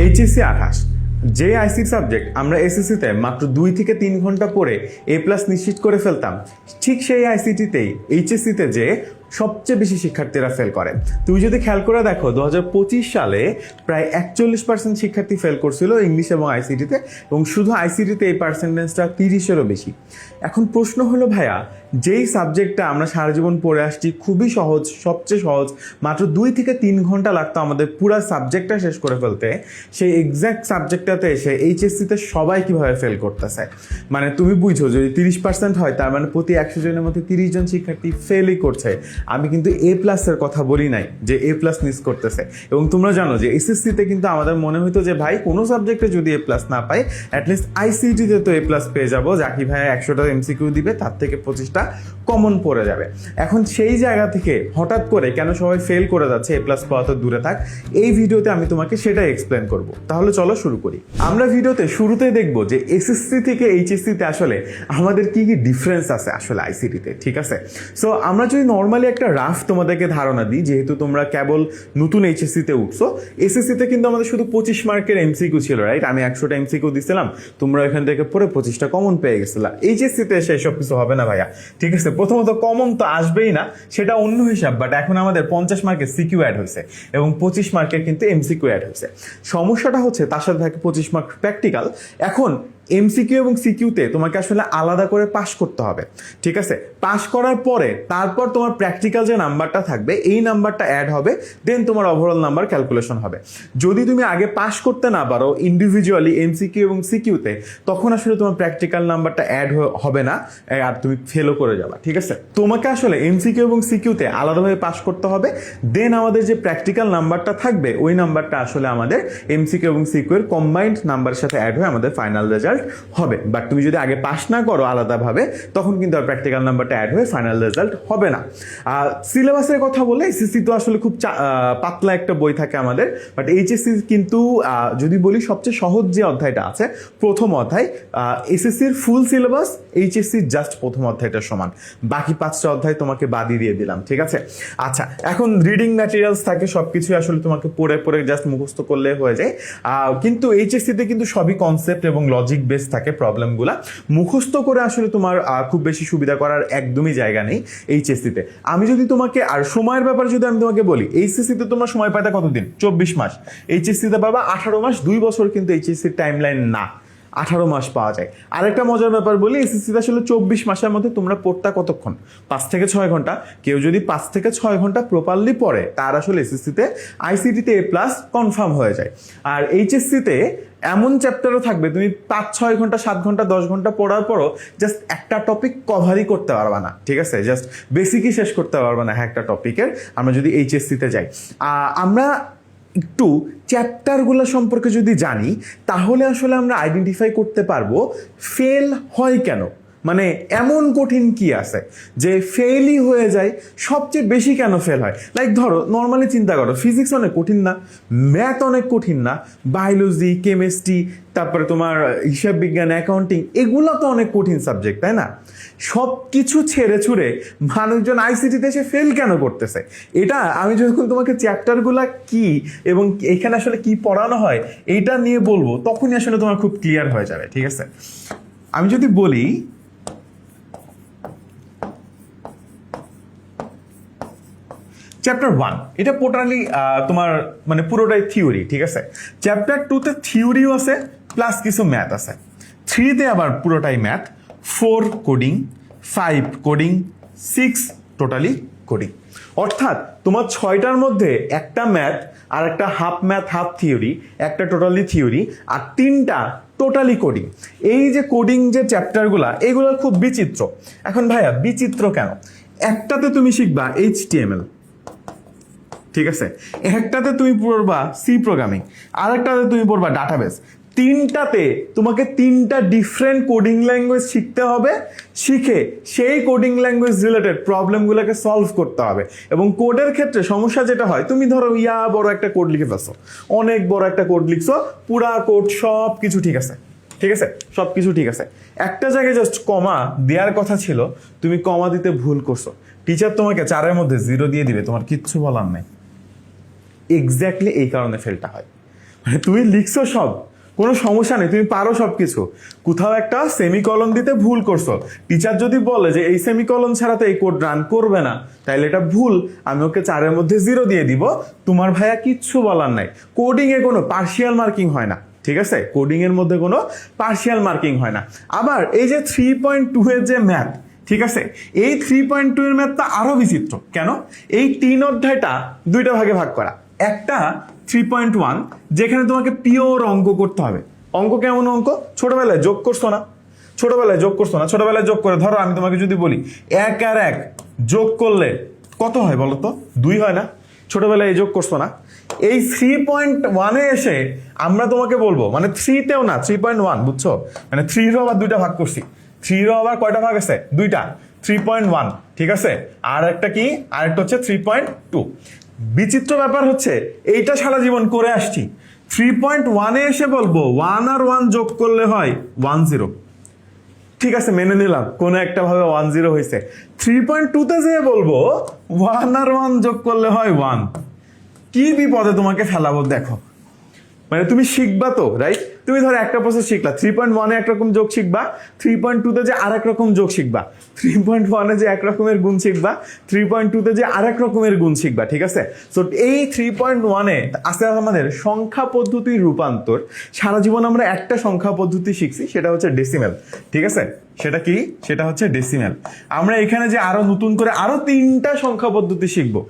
HSC 28, যে ICT subject আমরা এসএসসিতে মাত্র 2 থেকে 3 ঘন্টা পড়ে A+ নিশ্চিত করে ফেলতাম, ঠিক সেই আইসিটিতেই এইচএসসিতে যে সবচেয়ে বেশি শিক্ষার্থীরা ফেল করে। তুমি যদি খেয়াল করে দেখো 2025 সালে প্রায় 41% শিক্ষার্থী ফেল করছিল ইংলিশ এবং আইসিটিতে, এবং শুধু আইসিটিতে এই পার্সেন্টেজটা 30-এরও বেশি। এখন প্রশ্ন হলো ভাইয়া, যেই সাবজেক্টটা আমরা সারা জীবন পড়ে আসছি, খুবই সহজ, সবচেয়ে সহজ, মাত্র 2 থেকে 3 ঘন্টা লাগতো আমাদের পুরো সাবজেক্টটা শেষ করে ফেলতে, সেই এক্স্যাক্ট সাবজেক্টটাতে এসে এইচএসসিতে সবাই কিভাবে ফেল করতেছে। মানে তুমি বুঝো, যদি 30% হয় তার মানে প্রতি 100 জনের মধ্যে 30 জন শিক্ষার্থী ফেলই করছে। আমি কিন্তু A+ এর কথা বলি নাই যে A+ মিস করতেছে। এবং তোমরা জানো যে এসএসসিতে কিন্তু আমাদের মনে হইতো যে ভাই কোনো সাবজেক্টে যদি A+ না পাই, অ্যাটলিস্ট আইসিটিতে তো A+ পেয়ে যাবো, জাকি ভাই 100টা এমসিকিউ দিবে, তার থেকে 25টা কমন পড়ে যাবে। এখন সেই জায়গা থেকে হঠাৎ করে কেন সবাই ফেল করে যাচ্ছে, A+ পাওয়া তো দূরে থাক, এই ভিডিওতে আমি তোমাকে সেটাই এক্সপ্লেন করব। তাহলে চলো শুরু করি। আমরা ভিডিওতে শুরুতেই দেখবো যে এসএসসি থেকে এইচএসসিতে আসলে আমাদের কি কি ডিফারেন্স আছে আসলে আইসিটিতে, ঠিক আছে? সো আমরা যদি নর্মালি একটা রাফ তোমাদেরকে ধারণা দিই, যেহেতু তোমরা কেবল নতুন এইচএসসিতে উঠছো, এসএসসিতে কিন্তু আমাদের শুধু 25 মার্কের এমসিকিউ ছিল, রাইট? আমি 100টা এমসিকিউ দিছিলাম, তোমরা এখান থেকে পরে 25টা কমন পেয়ে গেছিলা। এইচএসসিতে সেই সব কিছু হবে না ভাইয়া, ঠিক আছে? প্রথমত কমন তো আসবেই না, সেটা অন্য হিসাব, বাট এখন আমাদের 50 মার্কের সিকিউ অ্যাড হয়েছে এবং 25 মার্কের কিন্তু এমসিকিউ অ্যাড হয়েছে। সমস্যাটা হচ্ছে তার সাথে থাকে 25 মার্ক প্র্যাকটিক্যাল। এখন এমসিকিউ এবং সিকিউতে তোমাকে আসলে আলাদা করে পাস করতে হবে, ঠিক আছে? পাস করার পরে তারপর তোমার প্র্যাকটিক্যাল যে নাম্বারটা থাকবে, এই নাম্বারটা অ্যাড হবে, দেন তোমার ওভারঅল নাম্বার ক্যালকুলেশন হবে। যদি তুমি আগে পাস করতে না পারো ইন্ডিভিজুয়ালি এমসিকিউ এবং সিকিউতে, তখন আসলে তোমার প্র্যাকটিক্যাল নাম্বারটা অ্যাড হবে না, আর তুমি ফেলও করে যাবা, ঠিক আছে? তোমাকে আসলে এমসিকিউ এবং সিকিউতে আলাদাভাবে পাস করতে হবে, দেন আমাদের যে প্র্যাকটিক্যাল নাম্বারটা থাকবে, ওই নাম্বারটা আসলে আমাদের এমসিকিউ এবং সিকিউর কম্বাইন্ড নাম্বারের সাথে অ্যাড হয়ে আমাদের ফাইনাল রেজাল্ট হবে। বাট তুমি যদি আগে পাস না করো আলাদাভাবে, তখন কিন্তু আর প্র্যাকটিক্যাল নাম্বারটা অ্যাড হয়ে ফাইনাল রেজাল্ট হবে না। সিলেবাসের কথা বলে এসএসসি তো আসলে খুব পাতলা একটা বই থাকে আমাদের, বাট এইচএসসি কিন্তু যদি বলি সবচেয়ে সহজ যে অধ্যায়টা আছে, প্রথম অধ্যায়, এসএসসির ফুল সিলেবাস এইচএসসির জাস্ট প্রথম অধ্যায়টার সমান, বাকি 5টা অধ্যায় তোমাকে বাদই দিয়ে দিলাম, ঠিক আছে? আচ্ছা, এখন রিডিং ম্যাটেরিয়ালস থাকে, সবকিছু আসলে তোমাকে পড়ে পড়ে জাস্ট মুখস্থ করলে হয়ে যায়, কিন্তু এইচএসসিতে কিন্তু সবই কনসেপ্ট এবং লজিক বেস থাকে। প্রবলেমগুলা মুখস্থ করে আসলে তোমার খুব বেশি সুবিধা করার একদমই জায়গা নেই এইচএসসিতে। আমি যদি তোমাকে আর সময়ের ব্যাপারে যদি আমি তোমাকে বলি, এইচএসসিতে তোমার সময় পাইতে কতদিন? 24 মাস। এইচএসসিতে পাবা 18 মাস, 2 বছর কিন্তু এইচএসসির টাইম লাইন না, 18 মাস পাওয়া যায়। আরেকটা মজার ব্যাপার বলি, এসএসসিতে আসলে 24 মাসের মধ্যে তোমরা পড়তা কতক্ষণ? 5 থেকে 6 ঘন্টা। কেউ যদি 5 থেকে 6 ঘন্টা প্রপারলি পড়ে, তার আসলে এসএসসিতে আইসিটিতে A+ কনফার্ম হয়ে যায়। আর এইচএসসিতে এমন চ্যাপ্টারও থাকবে, তুমি 5-6 ঘন্টা, 7 ঘন্টা, 10 ঘন্টা পড়ার পরও জাস্ট একটা টপিক কভারই করতে পারবা না, ঠিক আছে? জাস্ট বেসিকই শেষ করতে পারবা না একটা টপিকের, আমরা যদি এইচএসসিতে যাই। আমরা একটু চ্যাপ্টারগুলো সম্পর্কে যদি জানি, তাহলে আসলে আমরা আইডেন্টিফাই করতে পারবো ফেল হয় কেন, মানে এমন কঠিন কি আছে যে ফেলই হয়ে যায়। সবচেয়ে বেশি কেন ফেল হয়? লাইক ধরো, নর্মালি চিন্তা করো, ফিজিক্স অনেক কঠিন না, ম্যাথ অনেক কঠিন না, বায়োলজি, কেমিস্ট্রি, তারপরে তোমার হিসাব বিজ্ঞান, অ্যাকাউন্টিং, এগুলো তো অনেক কঠিন সাবজেক্ট, তাই না? সব কিছু ছেড়ে ছুড়ে মানুষজন আইসিটিতে এসে ফেল কেন করতেছে? এটা আমি যখন তোমাকে চ্যাপ্টারগুলো কি এবং এখানে আসলে কি পড়ানো হয় এইটা নিয়ে বলবো, তখনই আসলে তোমার খুব ক্লিয়ার হয়ে যাবে, ঠিক আছে? আমি যদি বলি, চ্যাপ্টার 1 এটা টোটালি তোমার মানে পুরোটাই থিওরি, ঠিক আছে? চ্যাপ্টার 2তে থিওরিও আছে প্লাস কিছু ম্যাথ আছে, 3তে আবার পুরোটাই math, 4 coding, 5 coding, 6 totally coding. অর্থাৎ তোমার 6টার মধ্যে একটা ম্যাথ, আর একটা হাফ ম্যাথ হাফ থিওরি, একটা টোটালি থিওরি, আর 3টা টোটালি কোডিং। এই যে কোডিং যে চ্যাপ্টারগুলা, এগুলো খুব বিচিত্র। এখন ভাইয়া বিচিত্র কেন? একটাতে তুমি শিখবা HTML, ঠিক আছে? একটাতে তুমি পড়বা সি প্রোগ্রামিং, আরেকটাতে তুমি পড়বা ডাটাবেস। 3টাতে তোমাকে 3টা ডিফারেন্ট কোডিং ল্যাঙ্গুয়েজ শিখতে হবে, শিখে সেই কোডিং ল্যাঙ্গুয়েজ রিলেটেড প্রবলেমগুলোকে সলভ করতে হবে। এবং কোডের ক্ষেত্রে সমস্যা যেটা হয়, তুমি ধরো বড় একটা কোড লিখে ফেলছো, অনেক বড় একটা কোড লিখছো, পুরা কোড সব কিছু ঠিক আছে, ঠিক আছে, সব কিছু ঠিক আছে, একটা জায়গায় জাস্ট কমা দেওয়ার কথা ছিল, তুমি কমা দিতে ভুল করছো, টিচার তোমাকে 4-এর মধ্যে 0 দিয়ে দিবে, তোমার কিচ্ছু বলার নাই। এক্স্যাক্টলি এই কারণে ফেলটা হয়। মানে তুমি লিখছো সব, কোনো সমস্যা নেই, তুমি পারো সব কিছু, কোথাও একটা সেমিকলন দিতে ভুল করছো, টিচার যদি বলে যে এই সেমিকলন ছাড়া তো এই কোড রান করবে না, তাইলে এটা ভুল, আমি ওকে 4-এর মধ্যে 0 দিয়ে দিব, তোমার ভাইয়া কিচ্ছু বলার নাই। কোডিং এ কোনো পার্শিয়াল মার্কিং হয় না, ঠিক আছে, কোডিং এর মধ্যে কোনো পার্শিয়াল মার্কিং হয় না। আবার এই যে 3.2 এর যে ম্যাথ, ঠিক আছে, এই 3.2 এর ম্যাথটা আরো বিচিত্র। কেন? এই 3 অধ্যায়টা 2টা ভাগে ভাগ করা। একটা 3.1 যেখানে তোমাকে পিওর অঙ্ক করতে হবে। অঙ্ক কেমন অঙ্ক? ছোটবেলায় যোগ করছো না, ছোটবেলায় যোগ করে ধরো আমি তোমাকে যদি বলি 1 আর 1 যোগ করলে কত হয় বলো তো? 2 হয় না? ছোটবেলায় এই যোগ করছো না? এই 3.1 এ এসে আমরা তোমাকে বলবো, মানে 3-তেও না, 3.1, বুঝছো, মানে 3 আবার 2টা ভাগ করছি, 3 আবার কয়টা ভাগ আছে? 2টা, 3.1, ঠিক আছে, আর একটা কি, আরেকটা হচ্ছে 3.2। বিচিত্র ব্যাপার হচ্ছে এইটা সারা জীবন করে আসছি, 3.1 এ এসে বলবো 1 আর 1 যোগ করলে হয় 10, ঠিক আছে, মেনে নিলাম কোন একটা ভাবে 10 হয়েছে। 3.2 তে যেয়ে বলবো 1 আর 1 যোগ করলে হয় 1, কি বিপদে তোমাকে ফেলাবো দেখো। মানে তুমি শিখবা তো, রাইট? তুমি ধরো একটা প্রসেস শিখলা, 3.1 এ একরকম যোগ শিখবা, 3.2 তে যে আরেক রকম যোগ শিখবা, 3.1 এ যে এক রকমের গুণ শিখবা, 3.2 তে যে আরেক রকমের গুণ শিখবা, ঠিক আছে। সো এই 3.1 এ আছে আমাদের সংখ্যা পদ্ধতির রূপান্তর। সারা জীবন আমরা একটা সংখ্যা পদ্ধতি শিখছি, সেটা হচ্ছে ডেসিমেল, ঠিক আছে। সেটা কি? সেটা হচ্ছে ডেসিমেল। আমরা এখানে যে আরো নতুন করে আরো 3টা সংখ্যা পদ্ধতি শিখবো,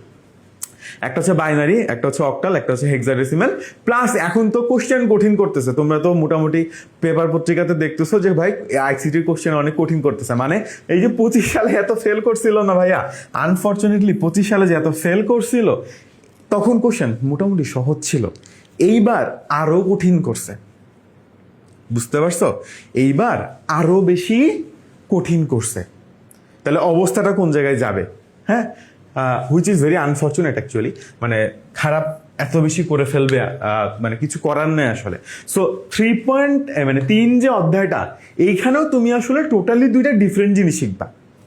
একটা হচ্ছে বাইনারি, একটা হচ্ছে অক্টাল, একটা হচ্ছে হেক্সাডেসিমাল। প্লাস এখন তো কোশ্চেন কঠিন করতেছে, তোমরা তো মোটামুটি পেপার পত্রিকাতে দেখতেছো যে ভাই আইসিটির কোশ্চেন অনেক কঠিন করতেছে। মানে এই যে 25 সালে এত ফেল করছিল না ভাইয়া, আনফরচুনেটলি 25 সালে যে এত ফেল করছিল, তখন কোশ্চেন মোটামুটি সহজ ছিল, এইবার আরো কঠিন করছে, বুঝতে পারছো? এইবার আরো বেশি কঠিন করছে। তাহলে অবস্থাটা কোন জায়গায় যাবে? হ্যাঁ, which is very unfortunate actually, মানে খারাপ এত বেশি করে ফেলবে, মানে কিছু করার নেই আসলে। সো 3 যে অধ্যায়টা, এইখানেও তুমি আসলে টোটালি 2টা ডিফারেন্ট জিনিস শিখবা,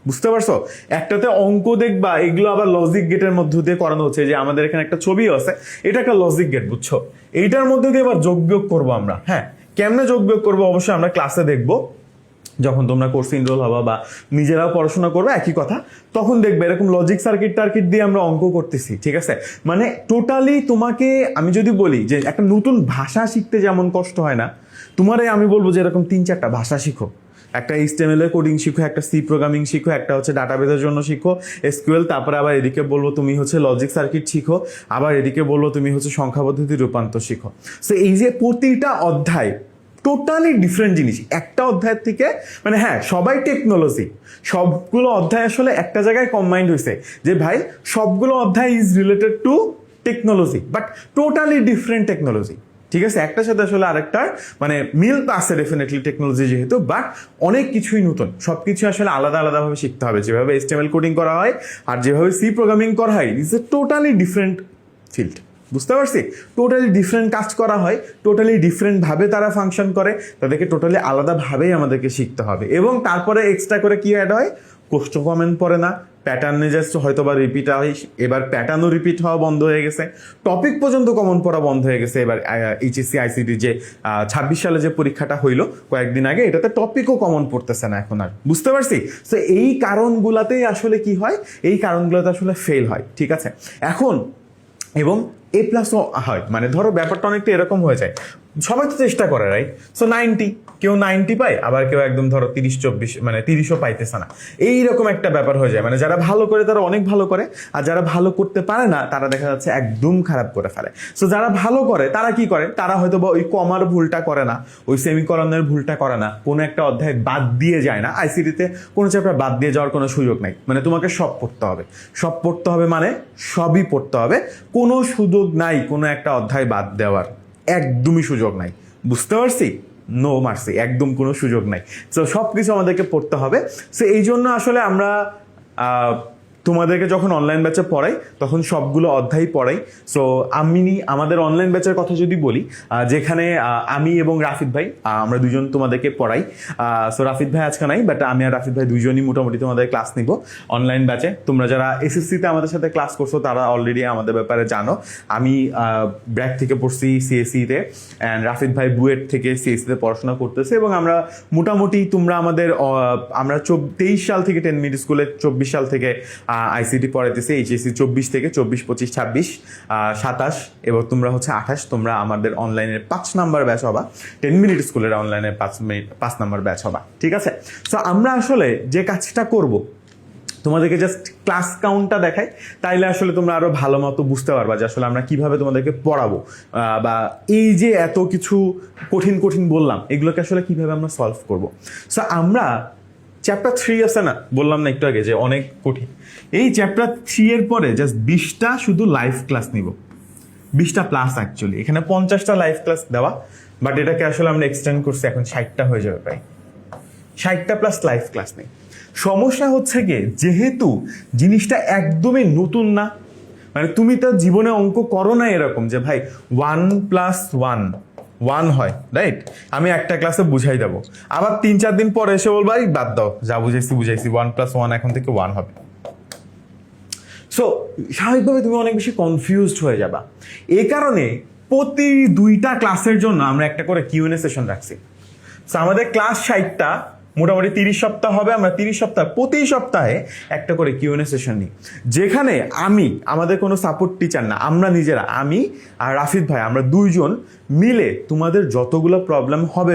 বুঝতে পারছো? একটাতে অঙ্ক দেখবা, এগুলো আবার লজিক গেটের মধ্য দিয়ে করানো হচ্ছে, যে আমাদের এখানে একটা ছবি আছে, এটা একটা লজিক গেট, বুঝছো, এইটার মধ্যে দিয়ে আবার যোগ বিয়োগ করবো আমরা। হ্যাঁ, কেমনে যোগ বিয়োগ করবো অবশ্যই আমরা ক্লাসে দেখবো, যখন তোমরা কোর্সে ইনরোল হবা বা নিজেরাও পড়াশোনা করবে, একই কথা, তখন দেখবে এরকম লজিক সার্কিট টার্কিট দিয়ে আমরা অঙ্ক করতেছি, ঠিক আছে। মানে টোটালি তোমাকে আমি যদি বলি যে একটা নতুন ভাষা শিখতে যেমন কষ্ট হয় না, তোমারে আমি বলবো যে এরকম 3-4টা ভাষা শিখো। একটা HTML এর কোডিং শিখো, একটা সি প্রোগ্রামিং শিখো, একটা হচ্ছে ডাটাবেসের জন্য শিখো SQL, তারপরে আবার এদিকে বলবো তুমি হচ্ছে লজিক সার্কিট শিখো, আবার এদিকে বলবো তুমি হচ্ছে সংখ্যা পদ্ধতি রূপান্তর শিখো। সো এই যে প্রতিটা অধ্যায় টোটালি ডিফারেন্ট জিনিস একটা অধ্যায়ের থেকে। মানে হ্যাঁ, সবাই টেকনোলজি, সবগুলো অধ্যায় আসলে একটা জায়গায় কম্বাইন্ড হয়েছে যে ভাই সবগুলো অধ্যায় is related to technology, but totally different technology, ঠিক আছে। একটার সাথে আসলে আরেকটার মানে মিল তো আছে ডেফিনেটলি টেকনোলজি যেহেতু, বাট অনেক কিছুই নতুন, সবকিছু আসলে আলাদা আলাদাভাবে শিখতে হবে। যেভাবে HTML কোডিং করা হয় আর যেভাবে সি প্রোগ্রামিং করা হয়, is a totally different field, বুঝতে পারছি? টোটালি ডিফারেন্ট কাজ করা হয়, টোটালি ডিফারেন্ট ভাবে তারা ফাংশন করে, তাদেরকে টোটালি আলাদাভাবেই আমাদেরকে শিখতে হবে। এবং তারপরে এক্সট্রা করে কি অ্যাড হয়? কোশ্চেন কমেন্ট পড়ে না, প্যাটার্নে জাস্ট হয়তো বা রিপিট হয়, এবার প্যাটার্নও রিপিট হওয়া বন্ধ হয়ে গেছে, টপিক পর্যন্ত কমন পড়া বন্ধ হয়ে গেছে। এবার HSC ICT যে 26 সালে যে পরীক্ষাটা হইলো কয়েকদিন আগে, এটাতে টপিকও কমন পড়তেছে না এখন আর, বুঝতে পারছি? তো এই কারণগুলাতেই আসলে কি হয়, এই কারণগুলোতে আসলে ফেল হয়, ঠিক আছে। এখন এবং A+ও হয়, মানে ধরো ব্যাপারটা অনেকটা এরকম হয়ে যায়, সবাই তো চেষ্টা করে, রাইট? সো 90, কেউ 90 পায়, আবার কেউ একদম ধরো 30-40 মানে 30ও পাইতেছে না, এইরকম একটা ব্যাপার হয়ে যায়। মানে যারা ভালো করে তারা অনেক ভালো করে, আর যারা ভালো করতে পারে না তারা দেখা যাচ্ছে একদম খারাপ করে ফেলে। সো যারা ভালো করে তারা কি করে, তারা হয়তো বা ওই কমার ভুলটা করে না, ওই সেমিকলনের ভুলটা করে না, কোনো একটা অধ্যায় বাদ দিয়ে যায় না। আইসিটিতে কোনো চ্যাপ্টার বাদ দিয়ে যাওয়ার কোনো সুযোগ নাই, মানে তোমাকে সব পড়তে হবে, সব পড়তে হবে, মানে সবই পড়তে হবে, কোনো সুযোগ নাই কোনো একটা অধ্যায় বাদ দেওয়ার, একদমই সুযোগ নাই, বুঝতে পারছি? নো মার্সি, একদম কোনো সুযোগ নাই। তো সব কিছু আমাদেরকে পড়তে হবে। সো এই জন্য আসলে আমরা তোমাদেরকে যখন অনলাইন ব্যাচে পড়াই তখন সবগুলো অধ্যায় পড়াই। সো আমাদের অনলাইন ব্যাচের কথা যদি বলি, যেখানে আমি এবং রাফিদ ভাই আমরা দুজন তোমাদেরকে পড়াই। সো রাফিদ ভাই আজকে নাই, বাট আমি আর রাফিদ ভাই দুজনই মোটামুটি তোমাদের ক্লাস নিব অনলাইন ব্যাচে। তোমরা যারা এসএসসিতে আমাদের সাথে ক্লাস করছো তারা অলরেডি আমাদের ব্যাপারে জানো। আমি ব্র্যাক থেকে পড়ছি সিএসসিতে, অ্যান্ড রাফিদ ভাই বুয়েট থেকে সিএসসিতে পড়াশোনা করতেছে, এবং আমরা মোটামুটি তোমরা আমরা 23 সাল থেকে 10 মিনিট স্কুলে, 24 সাল থেকে আইসিটি পড়াইতেছি, এইচএসসি 24 থেকে 24, 25, 26, 27 এবং তোমরা হচ্ছে 28। তোমরা আমাদের অনলাইনের 5 নাম্বার ব্যাচ হবা, 10 মিনিট স্কুলের অনলাইনের 5 নাম্বার ব্যাচ হবা, ঠিক আছে? সো আমরা আসলে যে কাজটা করব, তোমাদেরকে জাস্ট ক্লাস কাউন্টটা দেখাই, তাইলে আসলে তোমরা আরো ভালো মতো বুঝতে পারবা যে আসলে আমরা কিভাবে তোমাদেরকে পড়াবো, বা এই যে এত কিছু কঠিন কঠিন বললাম এগুলোকে আসলে কিভাবে আমরা সলভ করব। সো আমরা চ্যাপ্টার 3 আছে না, বললাম না একটু আগে যে অনেক কঠিন, এই চ্যাপ্টার 3 এর পরে জাস্ট 20টা শুধু লাইভ ক্লাস নিব, 20টা প্লাস অ্যাকচুয়ালি, এখানে 50টা লাইভ ক্লাস দেওয়া, বাট এটাকে আসলে আমরা এক্সটেন্ড করছি, এখন 60টা হয়ে যাবে প্রায়, 60টা প্লাস লাইভ ক্লাস নেই। সমস্যা হচ্ছে গিয়ে যেহেতু জিনিসটা একদমই নতুন না, মানে তুমি তো জীবনে অঙ্ক করো না এরকম যে ভাই 1 + 1 হয়, রাইট? আমি একটা ক্লাসে বুঝাই দেবো, আবার 3-4 দিন পরে এসে বলবো এই বাদ দাও, যা বুঝাইছি 1 + 1 এখন থেকে 1 হবে। সো স্বাভাবিকভাবে তুমি অনেক বেশি কনফিউজড হয়ে যাবা। এই কারণে প্রতি 2টা ক্লাসের জন্য আমরা একটা করে কিউএনএ সেশন রাখছি। সো আমাদের ক্লাস 60টা, মোটামুটি 30 সপ্তাহ হবে, আমরা 30 সপ্তাহ প্রতি সপ্তাহে একটা করে কিউএনএ সেশন নিই, যেখানে আমাদের কোনো সাপোর্ট টিচার না, আমরা নিজেরা, আমি আর রাফিদ ভাই, আমরা দুইজন মিলে তোমাদের যতগুলো প্রবলেম হবে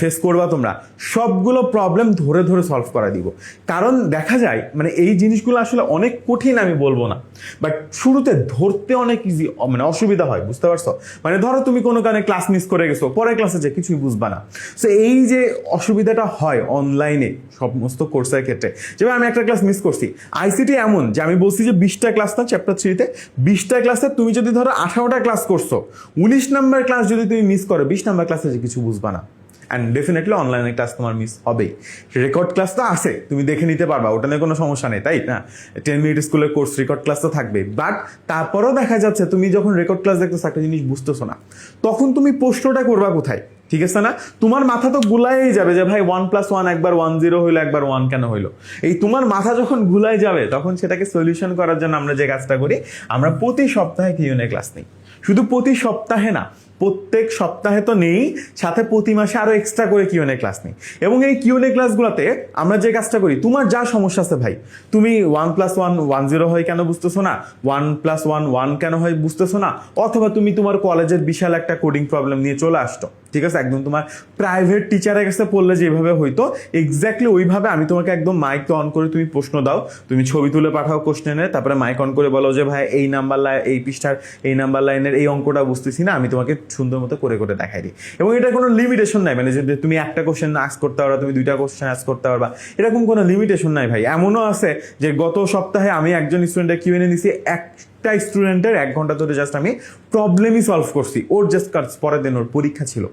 ফেস করবা তোমরা, সবগুলো প্রবলেম ধরে ধরে সলভ করা দিব। কারণ দেখা যায় মানে এই জিনিসগুলো আসলে অনেক কঠিন আমি বলবো না, বাট শুরুতে ধরতে অনেক ইজি, মানে অসুবিধা হয়, বুঝতে পারছো? মানে ধরো তুমি কোনো কারণে ক্লাস মিস করে গেছো, পরের ক্লাসে যে কিছুই বুঝবা না। সো এই যে অসুবিধাটা হয় অনলাইনে সমস্ত কোর্সের ক্ষেত্রে, যেমন আমি একটা ক্লাস মিস করছি, আইসিটি এমন যে আমি বলছি যে 20টা ক্লাস না চ্যাপ্টার 3-তে, 20টা ক্লাসে তুমি যদি ধরো 18টা ক্লাস করছো, 19 নাম্বার ক্লাস যদি তুমি মিস করো, 20 নাম্বার ক্লাসে যে কিছু বুঝবা না, অ্যান্ড ডেফিনেটলি অনলাইনে ক্লাস তোমার মিস হবেই। রেকর্ড ক্লাস তো আছে, তুমি দেখে নিতে পারবা, ওটা নিয়ে কোনো সমস্যা নেই, তাই না? 10 মিনিট স্কুলের কোর্স রেকর্ড ক্লাস তো থাকবে, বাট তারপরেও দেখা যাচ্ছে তুমি যখন রেকর্ড ক্লাস দেখতেছো একটা জিনিস বুঝতেছো না, তখন তুমি প্রশ্নটা করবা কোথায়? ঠিক আছে না? তোমার মাথা তো গুলাই যাবে যে ভাই 1 + 1 একবার 10 হইলো, একবার 1 কেন হইলো। এই তোমার মাথা যখন গুলাই যাবে, তখন সেটাকে সলিউশন করার জন্য আমরা যে কাজটা করি, আমরা প্রতি সপ্তাহে কিউএনএ ক্লাস নিই। শুধু প্রতি সপ্তাহে না, প্রত্যেক সপ্তাহে তো নেই, সাথে প্রতি মাসে আরো এক্সট্রা করে কিউএনএ ক্লাস নেই। এবং এই কিউএনএ ক্লাসগুলোতে আমরা যে কাজটা করি, তোমার যা সমস্যা আছে ভাই, তুমি 1 + 1 10 হয় কেন বুঝতেছো না, 1 + 1 1 কেন হয় বুঝতেছো না, অথবা তুমি তোমার কলেজের বিশাল একটা কোডিং প্রবলেম নিয়ে চলে আসতো, ঠিক আছে, একদম তোমার প্রাইভেট টিচারের কাছে পড়লে যেভাবে হইতো এক্স্যাক্টলি ওইভাবে আমি তোমাকে একদম মাইক অন করে তুমি প্রশ্ন দাও, তুমি ছবি তুলে পাঠাও কোশ্চেনে, তারপরে মাইক অন করে বলো যে ভাই এই নাম্বার লাইন, এই পৃষ্ঠার এই নাম্বার লাইনের এই অঙ্কটা বুঝতেছি না, আমি তোমাকে সুন্দর মতো করে করে দেখাই দিই। এবং এটা কোনো লিমিটেশন নাই, মানে যে তুমি একটা কোশ্চেন আস্ক করতে পারবা, তুমি 2টা কোশ্চেন আস্ক করতে পারবা, এরকম কোনো লিমিটেশন নাই ভাই। এমনও আছে যে গত সপ্তাহে আমি একজন স্টুডেন্টের কিউএনএ নিছি, একটা স্টুডেন্টের 1 ঘন্টা ধরে জাস্ট আমি প্রবলেমই সলভ করছি, ওর জাস্ট পরের দিন ওর পরীক্ষা ছিল,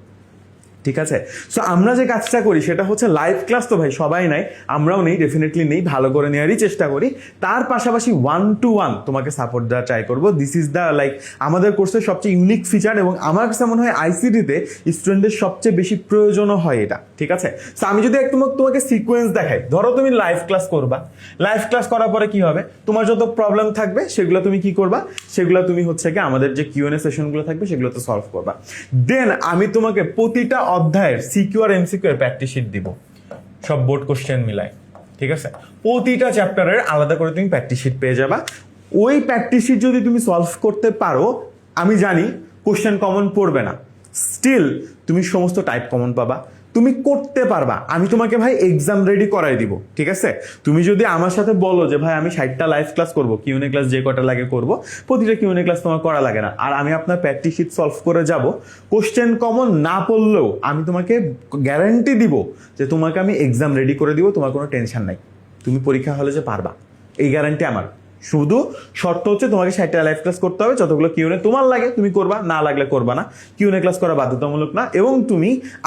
ঠিক আছে? সো আমরা যে কাজটা করি সেটা হচ্ছে লাইভ ক্লাস তো ভাই সবাই নাই, আমরাও নেই, ডেফিনেটলি নেই, ভালো করে নেওয়ারই চেষ্টা করি। তার পাশাপাশি 1-to-1 তোমাকে সাপোর্ট দেওয়া ট্রাই করবো। দিস ইজ দ্য আমাদের কোর্সের সবচেয়ে ইউনিক ফিচার, এবং আমার কাছে মনে হয় আইসিটিতে স্টুডেন্টদের সবচেয়ে বেশি প্রয়োজনও হয় এটা, ঠিক আছে? সো আমি যদি তোমাকে সিকোয়েন্স দেখাই, ধরো তুমি লাইভ ক্লাস করবা, লাইভ ক্লাস করার পরে কি হবে, তোমার যত প্রবলেম থাকবে সেগুলো তুমি কি করবা, সেগুলো তুমি হচ্ছে কি আমাদের যে কিউএনএ সেশনগুলো থাকবে সেগুলোতে সলভ করবা। দেন আমি তোমাকে প্রতিটা অধ্যায়ের সিকিউ আর এমসিকিউ এর প্র্যাকটিস শিট দিব, সব বোর্ড কোশ্চেন মিলায়, ঠিক আছে? প্রতিটা চ্যাপ্টারের আলাদা করে তুমি প্র্যাকটিস শিট পেয়ে যাবা। ওই প্র্যাকটিস শিট যদি তুমি সলভ করতে পারো, আমি জানি কোশ্চেন কমন পড়বে না, স্টিল তুমি সমস্ত টাইপ কমন পাবা, তুমি করতে পারবা। আমি তোমাকে ভাই এক্সাম রেডি করাই দিব, ঠিক আছে? তুমি যদি আমার সাথে বলো যে ভাই আমি 60টা লাইভ ক্লাস করবো, কিউএনএ ক্লাস যে কটা লাগে করবো, প্রতিটা কিউএনএ ক্লাস তোমার করা লাগে না, আর আমি আপনার প্র্যাকটিস শিট সলভ করে যাব, কোশ্চেন কমন না পড়লেও আমি তোমাকে গ্যারান্টি দিব যে তোমাকে আমি এক্সাম রেডি করে দিব, তোমার কোনো টেনশন নাই, তুমি পরীক্ষা হলে যে পারবা, এই গ্যারান্টি আমার। শুধু শর্ত হচ্ছে তোমাকে 60টা লাইভ ক্লাস করতে হবে, যতগুলো কিউএনএ তোমার লাগে তুমি করবা, না লাগলে করবা না। কিউএনএ ক্লাস করা বাধ্যতামূলক না। এবং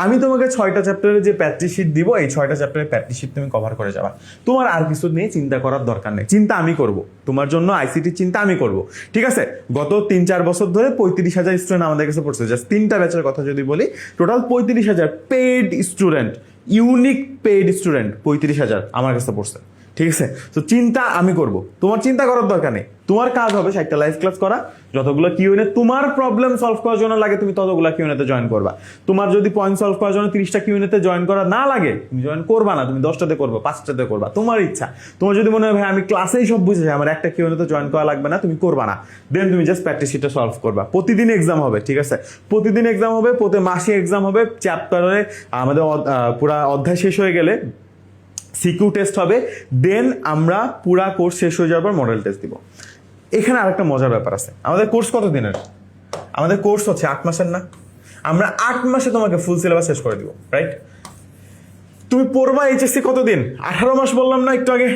আমি তোমাকে 6টা চ্যাপ্টারের যে প্র্যাকটিস শিট দিব, এই 6টা চ্যাপ্টারের প্র্যাকটিস শিট তুমি কভার করে যাবা। তোমার আর কিছু নিয়ে চিন্তা করার দরকার নেই, চিন্তা আমি করব তোমার জন্য, আইসিটির চিন্তা আমি করব। ঠিক আছে, গত 3-4 বছর ধরে 35,000 স্টুডেন্ট আমাদের কাছে পড়ছে। জাস্ট 3টা ব্যাচের কথা যদি বলি, total 35,000 paid student, unique paid student 35,000 আমার কাছে পড়ছে। ঠিক আছে, তো চিন্তা আমি করব, তোমার চিন্তা করার দরকার নেই। তোমার কাজ হবে 60টা লাইভ ক্লাস করা, যতগুলো কিউএনএ তোমার প্রবলেম সলভ করার জন্য লাগে তুমি ততগুলো কিউএনএতে জয়েন করবা। তোমার যদি পয়েন্ট সলভ করার জন্য 30টা কিউএনএতে জয়েন করা না লাগে, তুমি জয়েন করবা না, তুমি 10টাতে করবা, 5টাতে করবা, তোমার ইচ্ছা। তোমার যদি মনে হয় ভাই আমি ক্লাসেই সব বুঝে যাই, আমার একটা কিউএনএতে জয়েন করা লাগবে না, তুমি করবা না, দেন তুমি জাস্ট প্র্যাকটিস শিটটা সলভ করবা। প্রতিদিন এক্সাম হবে, ঠিক আছে, প্রতিদিন এক্সাম হবে, প্রতি মাসে এক্সাম হবে। চ্যাপ্টারে আমাদের পুরা অধ্যায় শেষ হয়ে গেলে সিকিউ টেস্ট হবে, দেন আমরা পুরা কোর্স শেষ হয়ে যাওয়ার পর মডেল টেস্ট দিব। এখানে আরেকটা মজার ব্যাপার আছে, আমাদের কোর্স কত দিনের? আমাদের কোর্স হচ্ছে 8 মাসের না? আমরা 8 মাসে তোমাকে ফুল সিলেবাস শেষ করে দিব, রাইট? তুমি পড়বা এইচএসসি কতদিন? 18 মাস বললাম না একটু আগে?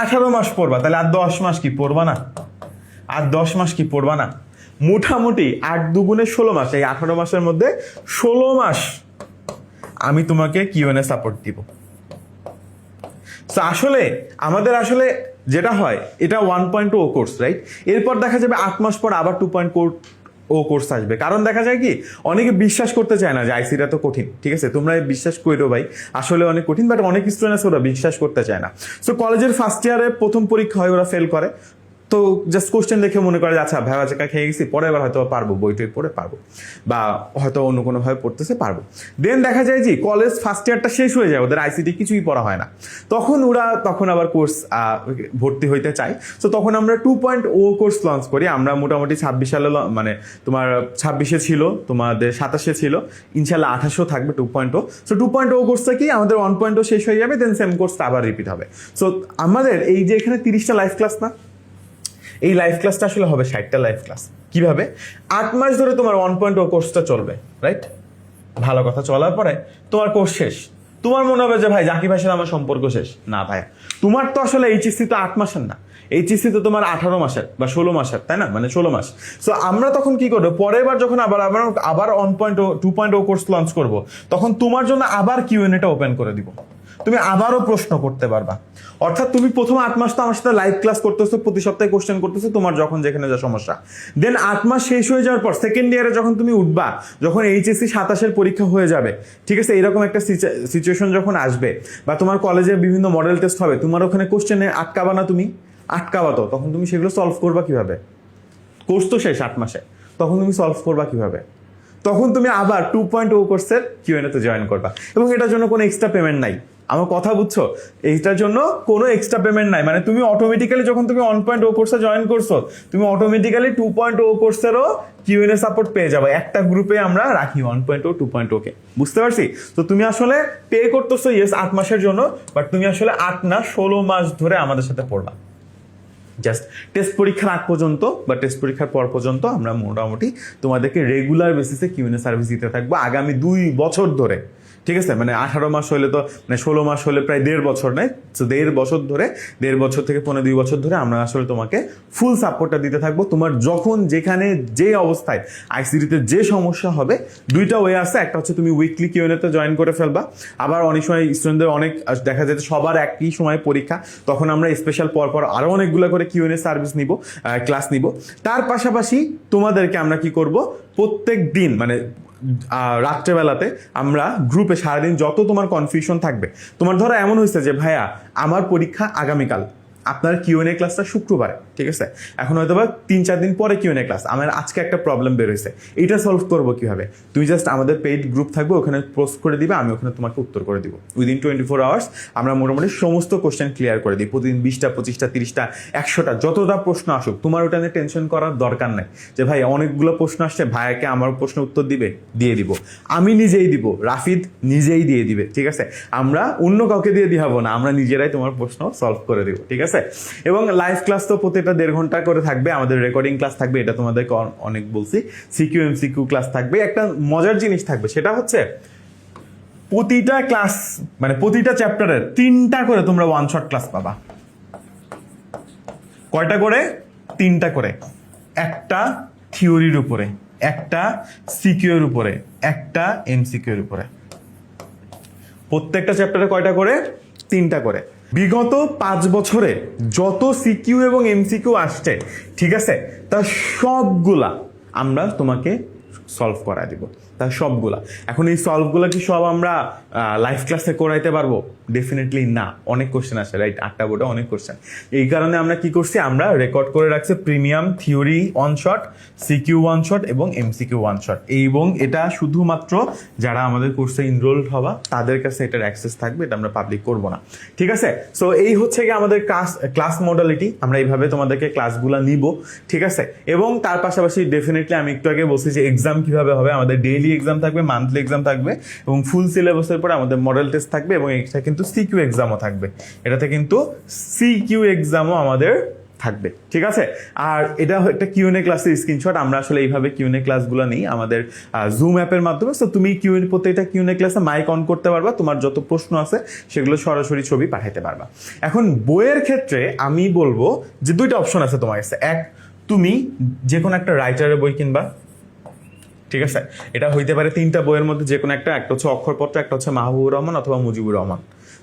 18 মাস পড়বা, তাহলে আর 10 মাস কি পড়বা না? আর 10 মাস কি পড়বা না? মোটামুটি 8 দুগুণে 16 মাস, এই 18 মাসের মধ্যে 16 মাস আমি তোমাকে কিউএনএ সাপোর্ট দিব। আসলে আমাদের যেটা হয়, এটা 1.0 কোর্স, রাইট? এরপর দেখা যাবে 8 মাস পর আবার 2.0 কোর্স আসবে। কারণ দেখা যায় কি, অনেকে বিশ্বাস করতে চায় না যে আইসিটা তো কঠিন। ঠিক আছে, তোমরা বিশ্বাস করো ভাই, আসলে অনেক কঠিন, বাট অনেক স্টুডেন্ট আছে ওরা বিশ্বাস করতে চায় না। সো কলেজের ফার্স্ট ইয়ারে প্রথম পরীক্ষা হয়, ওরা ফেল করে, তো জাস্ট কোশ্চেন দেখে মনে করে আচ্ছা ভেবা চাকা খেয়ে গেছি, পরে এবার হয়তো পারবো, বইটই পড়ে পারবো, বা হয়তো অন্য কোনোভাবে পড়তেছে পারবো। দেন দেখা যায় যে কলেজ ফার্স্ট ইয়ারটা শেষ হয়ে যায়, ওদের আইসিটি কিছুই পড়া হয় না, তখন আবার কোর্স ভর্তি হইতে চায়। তো তখন আমরা 2.0 কোর্স লঞ্চ করি। আমরা মোটামুটি 26 সালে, মানে তোমার 26-এ ছিল, তোমাদের 27-এ ছিল, ইনশাল্লাহ 28-এও থাকবে 2.0। সো 2.0 কোর্সটা কি, আমাদের 1.0 শেষ হয়ে যাবে, দেন সেম কোর্সটা আবার রিপিট হবে। সো আমাদের এই যে এখানে 30টা লাইভ ক্লাস না, এই লাইভ ক্লাসটা আসলে হবে 60টা লাইভ ক্লাস। কিভাবে? 8 মাস ধরে তোমার 1.0 কোর্সটা চলবে, রাইট? ভালো কথা, চলার পরে তোমার কোর্স শেষ। তোমার মনে হবে যে ভাই জাকির ভাইয়ের সাথে আমার সম্পর্ক শেষ। না ভাই, তোমার তো আসলে এইচএসসি তো 8 মাসের না, এইচএসসি তো তোমার 18 মাসের বা 16 মাসের, তাই না? মানে 16 মাস। সো আমরা তখন কি করবো, পরের বার যখন আবার 1.0 2.0 কোর্স লঞ্চ করবো, তখন তোমার জন্য আবার কিউএনএটা ওপেন করে দিব, তুমি আবারও প্রশ্ন করতে পারবা। অর্থাৎ তুমি প্রথম 8 মাস তো আমার সাথে লাইভ ক্লাস করতেছো, প্রতি সপ্তাহে কোশ্চেন করতেছো, তোমার যখন যেখানে যা সমস্যা। দেন 8 মাস শেষ হয়ে যাওয়ার পর সেকেন্ড ইয়ারে যখন তুমি উঠবা, যখন এইচএসসি 27-এর পরীক্ষা হয়ে যাবে, ঠিক আছে, এরকম একটা সিচুয়েশন যখন আসবে, বা তোমার কলেজে বিভিন্ন মডেল টেস্ট হবে, তোমার ওখানে কোশ্চেনে আটকাবা না, তুমি আটকাবা, তো তখন তুমি সেগুলো সলভ করবা কিভাবে? কোর্স তো শেষ 8 মাসে, তখন তুমি সলভ করবা কিভাবে? তখন তুমি আবার 2.0 কোর্সের কিউএনএতে জয়েন করবা, এবং এটার জন্য কোনো এক্সট্রা পেমেন্ট নাই। আমার কথা বুঝছো? এইটার জন্য কোনো এক্সট্রা পেমেন্ট নাই, মানে তুমি অটোমেটিক্যালি যখন তুমি 1.0 কোর্সে জয়েন করছো, তুমি অটোমেটিক্যালি 2.0 কোর্সেরও কিউএনএ সাপোর্ট পেয়ে যাবে। একটা গ্রুপে আমরা রাখি 1.0 2.0 কে, বুঝতে পারছি? তো তুমি আসলে পে করতেছো ইয়েস 8 মাসের জন্য, বাট তুমি আসলে 8 না 16 মাস ধরে আমাদের সাথে পড়বা। জাস্ট টেস্ট পরীক্ষার আগ পর্যন্ত বা টেস্ট পরীক্ষার পর পর্যন্ত আমরা মোটামুটি তোমাদেরকে রেগুলার বেসিসে কিউএনএ সার্ভিস দিতে থাকবো আগামী 2 বছর ধরে। ঠিক আছে, মানে 18 মাস হলে তো, মানে 16 মাস হলে প্রায় 1.5 বছর নেয়। তো 1.5 বছর ধরে, 1.5 বছর থেকে 2.5 বছর ধরে আমরা আসলে তোমাকে ফুল সাপোর্টটা দিতে থাকবো। তোমার যখন যেখানে যে অবস্থায় আইসিডিতে যে সমস্যা হবে, 2টা ওয়ে আছে। একটা হচ্ছে তুমি উইকলি কিউএনএতে জয়েন করে ফেলবা, আবার অনেক সময় স্টুডেন্টদের অনেক দেখা যায় সবার একই সময় পরীক্ষা, তখন আমরা স্পেশাল পরপর আরও অনেকগুলো করে কিউএনএ সার্ভিস নিব, ক্লাস নিব। তার পাশাপাশি তোমাদেরকে আমরা কি করব, প্রত্যেক দিন মানে রাত্রেবেলাতে আমরা গ্রুপে সারাদিন যত তোমার কনফিউশন থাকবে, তোমার ধরো এমন হয়েছে যে ভাইয়া আমার পরীক্ষা আগামীকাল, আপনার কিউএনএ ক্লাসটা শুক্রবারে, ঠিক আছে, এখন হয়তো বা 3-4 দিন পরে কিউএনএ ক্লাস, আমার আজকে একটা প্রবলেম বের হয়েছে, এটা সলভ করবো কিভাবে? তুমি জাস্ট আমাদের পেইড গ্রুপ থাকবে, ওখানে পোস্ট করে দিবে, আমি ওখানে তোমাকে উত্তর করে দিব। উইদিন 24 আওয়ার্স আমরা মোটামুটি সমস্ত কোশ্চেন ক্লিয়ার করে দিই। প্রতিদিন 20টা 25টা 30টা 100টা যতটা প্রশ্ন আসুক, তোমার ওটা নিয়ে টেনশন করার দরকার নাই যে ভাই অনেকগুলো প্রশ্ন আসছে, ভাইয়াকে আমার প্রশ্ন উত্তর দিয়ে দিব, আমি নিজেই দিব, রাফিদ নিজেই দিয়ে দিবে, ঠিক আছে? আমরা অন্য কাউকে দিয়ে দিহাবো না, আমরা নিজেরাই তোমার প্রশ্ন সলভ করে দিব, ঠিক আছে? এবং লাইভ ক্লাস তো প্রত্যেকটা 1.5 ঘন্টা করে থাকবে, আমাদের রেকর্ডিং ক্লাস থাকবে, এটা তোমাদেরকে অনেক বলছি। সিকিউ এমসিকিউ ক্লাস থাকবে। একটা মজার জিনিস থাকবে, সেটা হচ্ছে প্রতিটা ক্লাস মানে প্রতিটা চ্যাপ্টারের 3টা করে তোমরা ওয়ান শট ক্লাস পাবা। কয়টা করে? 3টা করে। একটা থিওরির উপরে, একটা সিকিউ এর উপরে, একটা এমসিকিউ এর উপরে। প্রত্যেকটা চ্যাপ্টারে কয়টা করে? 3টা করে। বিগত 5 বছরে যত সিকিউ এবং এমসিকিউ আসছে, ঠিক আছে, তার সবগুলা আমরা তোমাকে সলভ করা দিব, তার সবগুলা। এখন এই সলভগুলা কি সব আমরা লাইভ ক্লাসে করাইতে পারবো? ডেফিনেটলি না, অনেক কোশ্চেন আসে, রাইট? 8টা বোর্ডে অনেক কোশ্চেন। এই কারণে আমরা কি করছি, আমরা রেকর্ড করে রাখছি premium theory 1 shot, CQ 1 shot এবং এমসিকিউ 1 শট। এবং এটা শুধুমাত্র যারা আমাদের কোর্সে এনরোলড হবা তাদের কাছে এটার অ্যাক্সেস থাকবে, এটা আমরা পাবলিক করব না, ঠিক আছে? সো এই হচ্ছে কি আমাদের ক্লাস মডালিটি, আমরা এইভাবে তোমাদেরকে ক্লাসগুলো নিব, ঠিক আছে? এবং তার পাশাপাশি ডেফিনেটলি আমি একটু আগে বলছি যে এক্সাম কিভাবে হবে, আমাদের ডেইলি এক্সাম থাকবে, মান্থলি এক্সাম থাকবে এবং ফুল সিলেবাসের পরে আমাদের মডেল টেস্ট থাকবে এবং এটা কিন্তু সিকিউ এক্সামও থাকবে, এটাতে কিন্তু সিকিউ এক্সামও আমাদের থাকবে, ঠিক আছে? আর এটা একটা কিউএনএ ক্লাসের স্ক্রিনশট, আমরা আসলে এইভাবে কিউএনএ ক্লাসগুলো নেই আমাদের জুম অ্যাপের মাধ্যমে। সো তুমি প্রত্যেকটা কিউএনএ ক্লাসে মাইক অন করতে পারবা, তোমার যত প্রশ্ন আছে সেগুলো সরাসরি ছবি পাঠাইতে পারবা। এখন বইয়ের ক্ষেত্রে আমি বলবো যে 2টা অপশন আছে তোমার কাছে। এক, তুমি যে কোনো একটা রাইটারের বই কিনবা, ঠিক আছে? এটা হইতে পারে 3টা বইয়ের মধ্যে যে কোনো একটা হচ্ছে অক্ষরপত্র, একটা হচ্ছে মাহবুবুর রহমান অথবা মুজিবুর রহমান।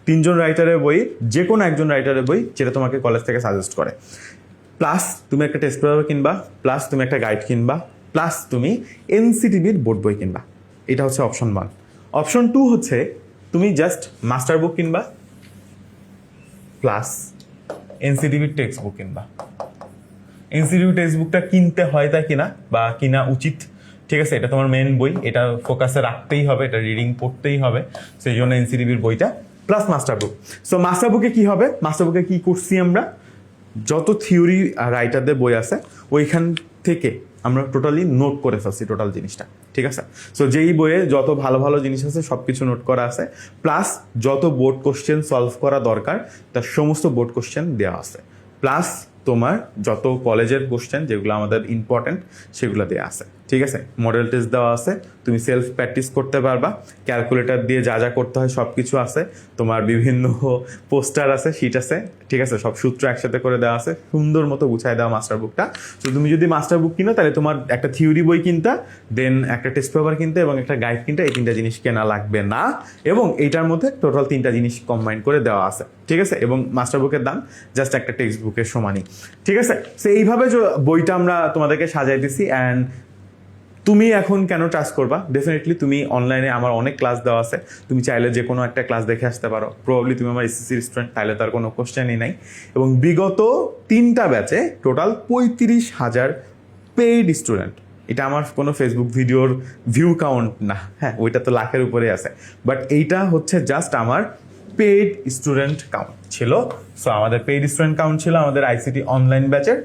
3জন রাইটারের বই, যে কোনো একজন রাইটারের বই যেটা তোমাকে কলেজ থেকে সাজেস্ট করে। প্লাস তুমি একটা টেস্ট পেপার কিনবা, প্লাস তুমি একটা গাইড কিনবা, প্লাস তুমি এনসিটিভির বোর্ড বই কিনবা। এটা হচ্ছে অপশন 1। অপশন 2 হচ্ছে তুমি জাস্ট মাস্টার বুক কিনবা প্লাস এনসিটিভির টেক্সট বুক কিনবা। এনসিটিভি টেক্সট বুকটা কিনতে হয় তাই কিনা বা কিনা উচিত, ঠিক আছে? এটা তোমার মেন বই, এটা ফোকাসে রাখতেই হবে, এটা রিডিং পড়তেই হবে, সেই জন্য এনসিটিভির বইটা প্লাস মাস্টার বুক। সো মাস্টার বুকে কি হবে, মাস্টার বুকে কি করছি আমরা, যত থিওরি রাইটারদের বই আছে ওইখান থেকে আমরা টোটালি নোট করে ফেলছি টোটাল জিনিসটা, ঠিক আছে? সো যেই বইয়ে যত ভালো ভালো জিনিস আছে সব কিছু নোট করা আছে, প্লাস যত বোর্ড কোশ্চেন সলভ করা দরকার তার সমস্ত বোর্ড কোশ্চেন দেওয়া আছে, প্লাস তোমার যত কলেজের কোশ্চেন যেগুলো আমাদের ইম্পর্টেন্ট সেগুলো দেওয়া আছে, ঠিক আছে? মডেল টেস্ট দেওয়া আছে, তুমি সেলফ প্র্যাকটিস করতে পারবা, ক্যালকুলেটর দিয়ে যা যা করতে হয় সব কিছু আছে, তোমার বিভিন্ন পোস্টার আছে, শিট আছে, ঠিক আছে? সব সূত্র একসাথে করে দেওয়া আছে, সুন্দর মতো গুছায় দেওয়া মাস্টার বুকটা। তো তুমি যদি মাস্টার বুক কিনো তাহলে তোমার একটা থিওরি বই কিনতে, দেন একটা টেস্ট পেপার কিনতে এবং একটা গাইড কিনতে, এই 3টা জিনিস কেনা লাগবে না। এবং এইটার মধ্যে টোটাল 3টা জিনিস কম্বাইন করে দেওয়া আছে, ঠিক আছে? এবং মাস্টার বুকের দাম জাস্ট একটা টেক্সট বুকের সমানই, ঠিক আছে? সো এইভাবে বইটা আমরা তোমাদেরকে সাজাই দিছি। অ্যান্ড তুমি এখন কেন ট্রাস্ট করবা? ডেফিনেটলি তুমি অনলাইনে আমার অনেক ক্লাস দেওয়া আছে, তুমি চাইলে যে কোনো একটা ক্লাস দেখে আসতে পারো। প্রবাবলি তুমি আমার এসএসসির স্টুডেন্ট, তাহলে তার কোনো কোশ্চেনই নাই। এবং বিগত 3টা ব্যাচে টোটাল 35,000 পেইড স্টুডেন্ট। এটা আমার কোনো ফেসবুক ভিডিওর ভিউ কাউন্ট না, হ্যাঁ, ওইটা তো লাখের উপরে আছে, বাট এইটা হচ্ছে জাস্ট আমার পেইড স্টুডেন্ট কাউন্ট ছিল। সো আমাদের পেইড স্টুডেন্ট কাউন্ট ছিল আমাদের আইসিটি অনলাইন ব্যাচের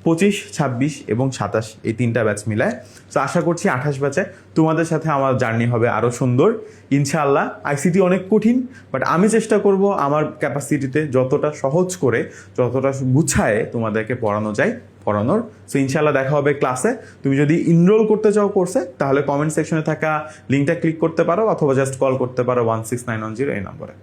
25, 26 এবং 27, এই 3টা ব্যাচ মিলায়। তো আশা করছি 28 ব্যাচে তোমাদের সাথে আমার জার্নি হবে আরও সুন্দর ইনশাআল্লাহ। আইসিটি অনেক কঠিন, বাট আমি চেষ্টা করব আমার ক্যাপাসিটিতে যতটা সহজ করে, যতটা গুছায় তোমাদেরকে পড়ানো যায় পড়ানোর। সো ইনশাআল্লাহ দেখা হবে ক্লাসে। তুমি যদি এনরোল করতে চাও কোর্সে তাহলে কমেন্ট সেকশনে থাকা লিঙ্কটা ক্লিক করতে পারো অথবা জাস্ট কল করতে পারো 16910 এই নম্বরে।